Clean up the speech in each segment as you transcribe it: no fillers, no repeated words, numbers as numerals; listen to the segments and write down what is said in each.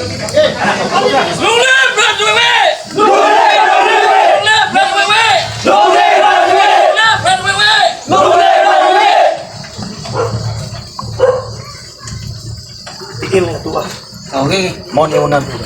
Long live Bradway! Long live Bradway! Long live Bradway! Tigil na ito ah. Okay. Mo ni unang ito.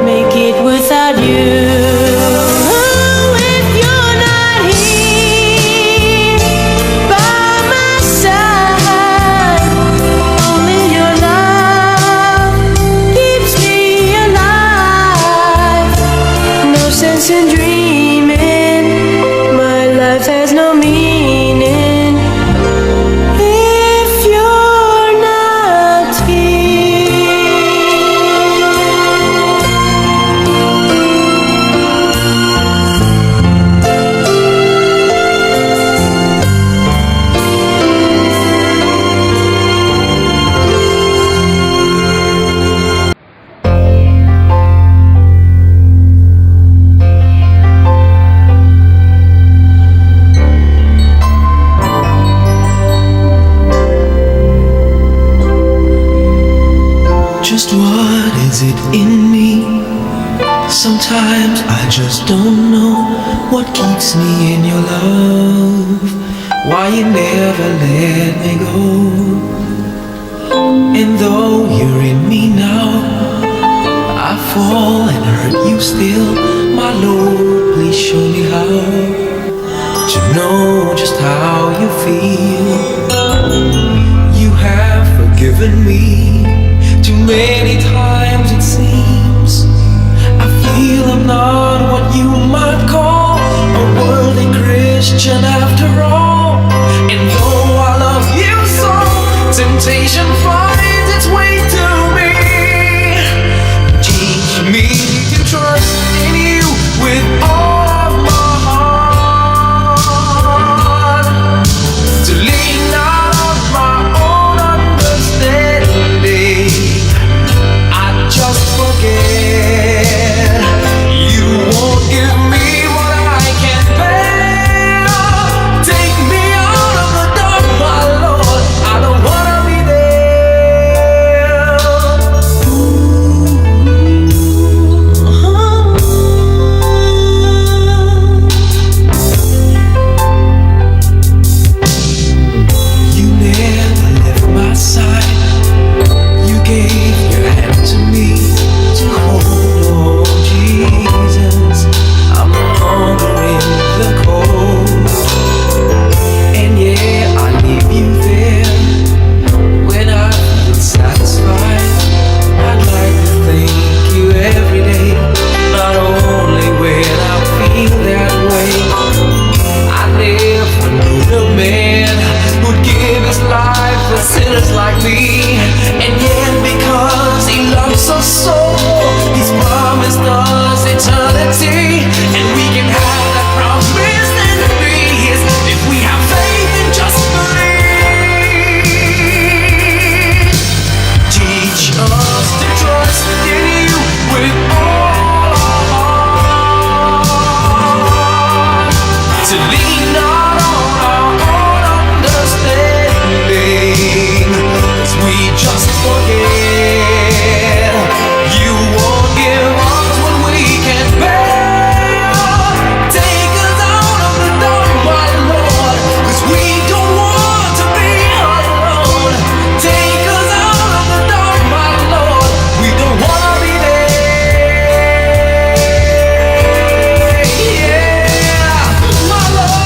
Make it Just what is it in me? Sometimes I just don't know what keeps me in your love. Why you never let me go. And though you're in me now, I fall and hurt you still. My Lord, please show me how to know just how you feel. You have forgiven me too many times it seems. I feel I'm not what you might call a worthy Christian after all. And though I love you so, temptation finds its way to me. Teach me to trust in you with all of my heart, to lean not on my own understanding. I just forget you won't give me what I can bear. Take me out of the dark, my Lord. I don't wanna be there. You never left my side. You gave your hand to me to hold. Oh Jesus, I'm no longer in the cold. And yeah, I leave you there when I feel satisfied. I'd like to thank you every day, not only when I feel that way. I never knew the man who'd give his life for sinners like me. And yet because he loves us so, he's promised us eternity. And we can have that promise and peace if we have faith and just believe. Teach us to trust in you with all our heart, to lean not on our own understanding, 'cause we just forget you won't give us what we can bear. Take us out of the dark, my Lord, 'cause we don't want to be alone. Take us out of the dark, my Lord, we don't wanna be there. Yeah, my Lord.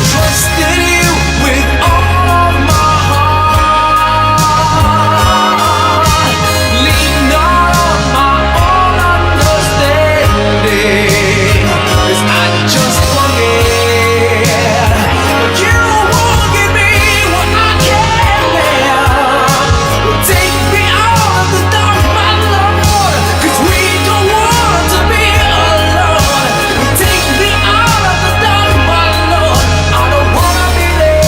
Trust in you with all of my heart. Lean not on my own understanding, 'cause I just forget you won't give me what I can bear. Take me out of the dark, my Lord, 'cause we don't want to be alone. Take me out of the dark, my Lord, I don't wanna be there.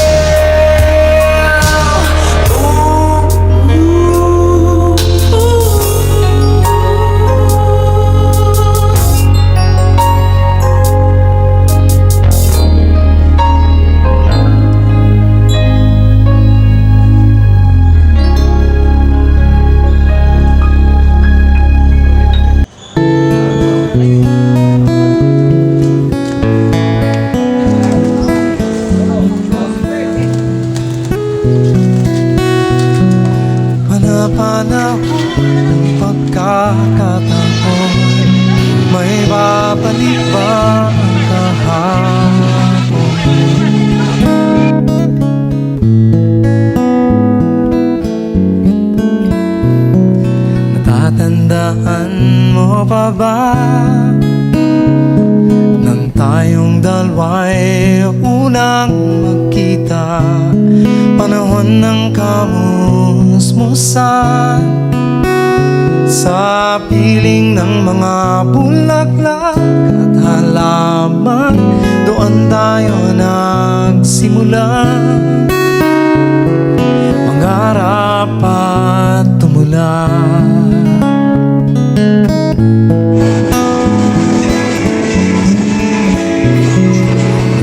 Panapanahon ng pagkakataon, may babalik ba ang kahapon? Natatandaan mo pa ba nang tayong dalawa'y unang magkita? Panahon ng kamusmusan, Sa piling ng mga bulaklak at halaman, doon tayo nagsimula mangarap at tumula.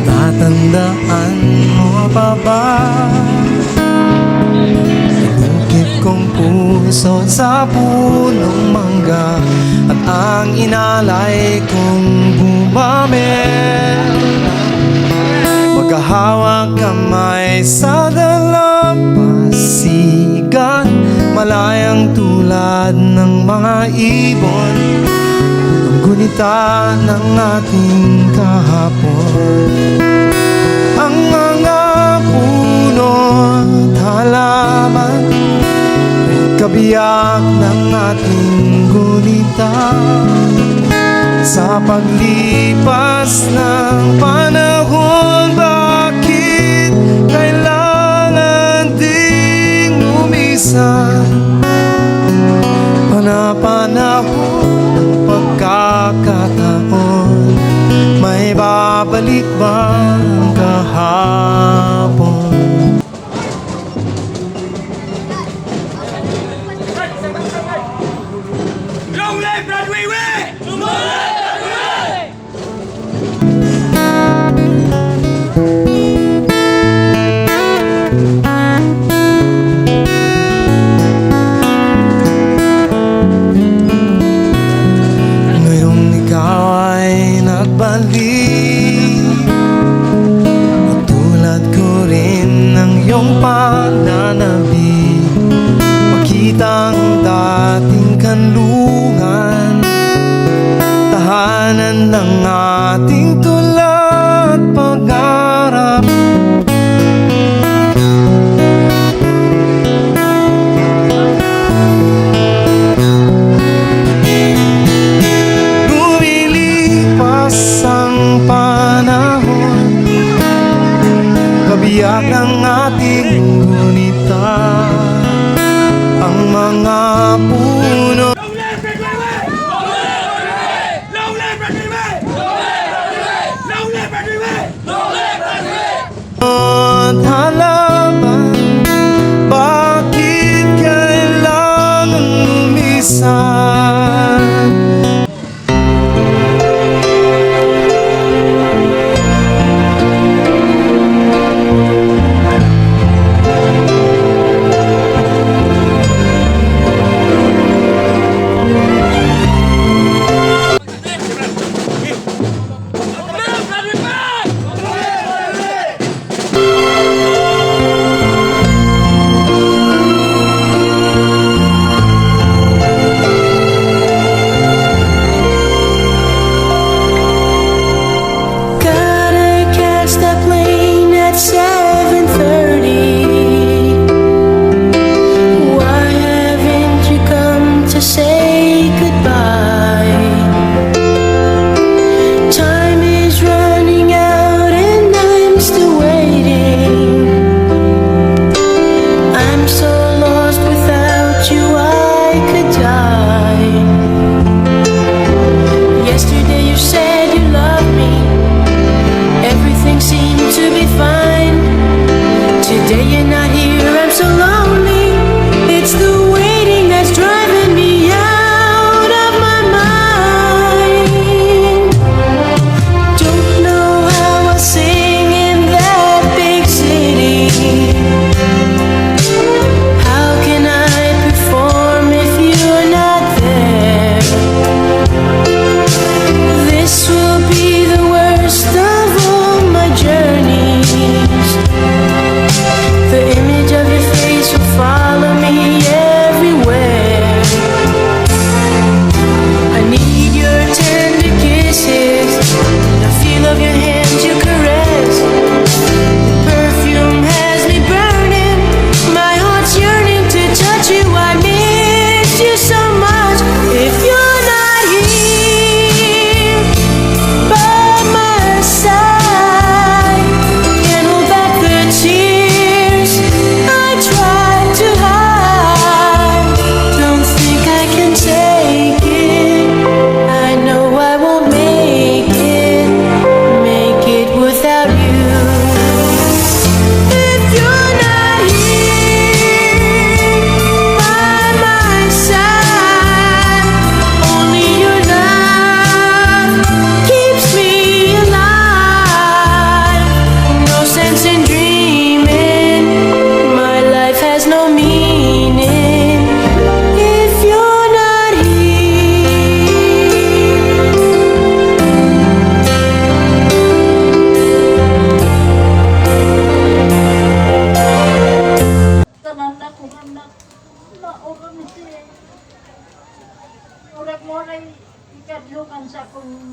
Tatandaan mo pa ba bukid kong puso sa punong mangga at ang inalay kong bumamel, magkahawag kamay sa dalampasigan, malayang tulad ng mga ibon, ang gunita ng ating kahapon. Ang mga puno at halaman ay kabiyak ng ating gunita. Sa paglipas ng panahon, bakit kailangan ding umisan? Panapanahon ng pagkakataon, may babalik bang kahapon? Long live Broadway Way! Long live Broadway Way!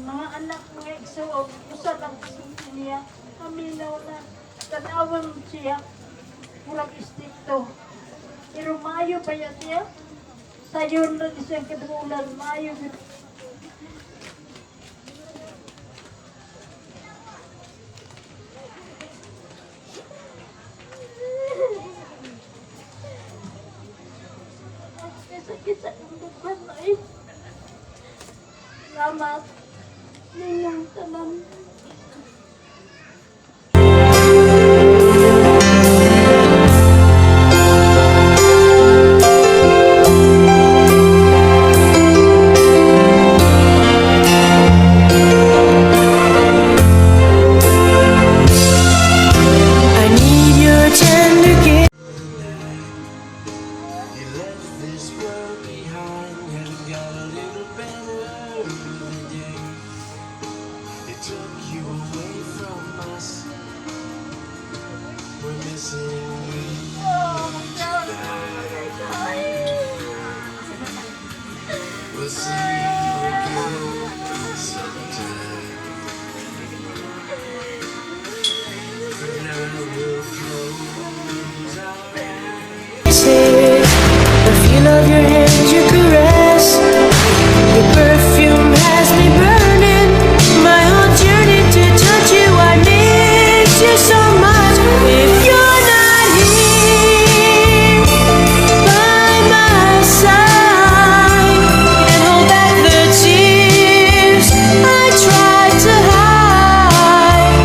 mga anak mga igsoon, usa lang niya, aminaw na, tanawan siya, murag istikto. Pero maayo ba yan niya? Sayon na isang kadungulan, maayo. Sakit sa ulo na eh. Salamat. Ninyong tanan. I need your tender care. You left this world behind and got a little better every day. It took you away from us. We're missing you tonight. We'll see you again sometime. For now we'll close our eyes. The feel of your hands, your caress, your perfume has me burning. My whole journey to touch you, I miss you so much. If you're not here by my side, and hold back the tears I tried to hide.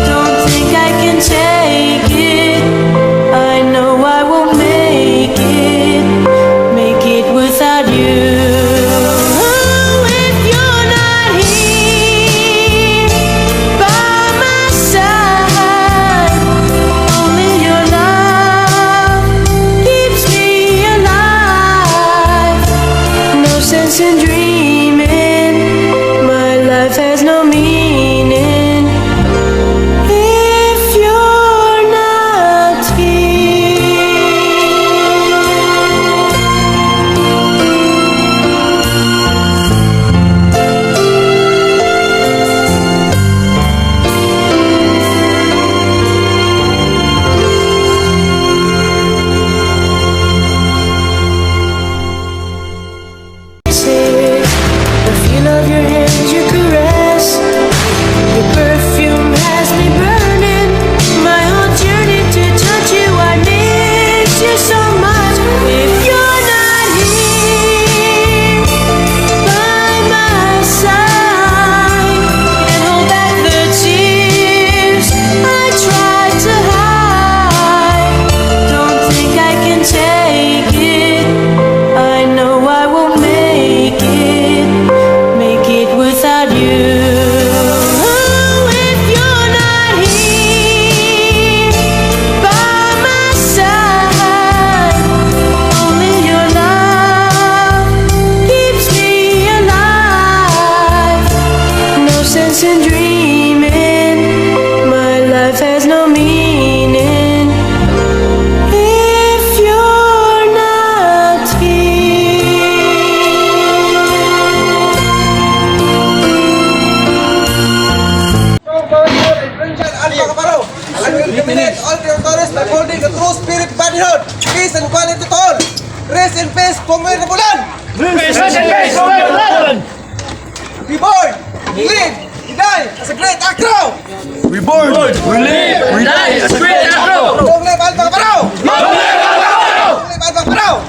Don't think I can take it. I know I won't make it without you. Oh, if you're not here by my side, only your love keeps me alive. No sense in dreaming, my life has no meaning if you're not here. The feel of your hands, your caress, your perfume has me burning. My whole journey to touch you, I miss you so much. If you're not here by my side, and hold back the tears I tried to hide. Don't think I can take it. I know I won't make it without you. Oh, if you're not here by my side, only your love keeps me alive. No sense in dreaming, my life has no meaning if you're not here. I will eliminate all the authorities by holding a true spirit bodyhood, peace and quality to all. Rest in peace, Punggoy Napulan! Be born, live, die as a great actor! We die as great afro! Long live Alpha Kaparaw! Long live Alpha Kaparaw!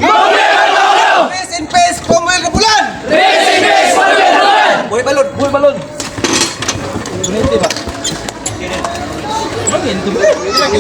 Rest in peace, Punggoy Napulan! Buhay balon! Buhay balon! Tuniti ba? Ilang.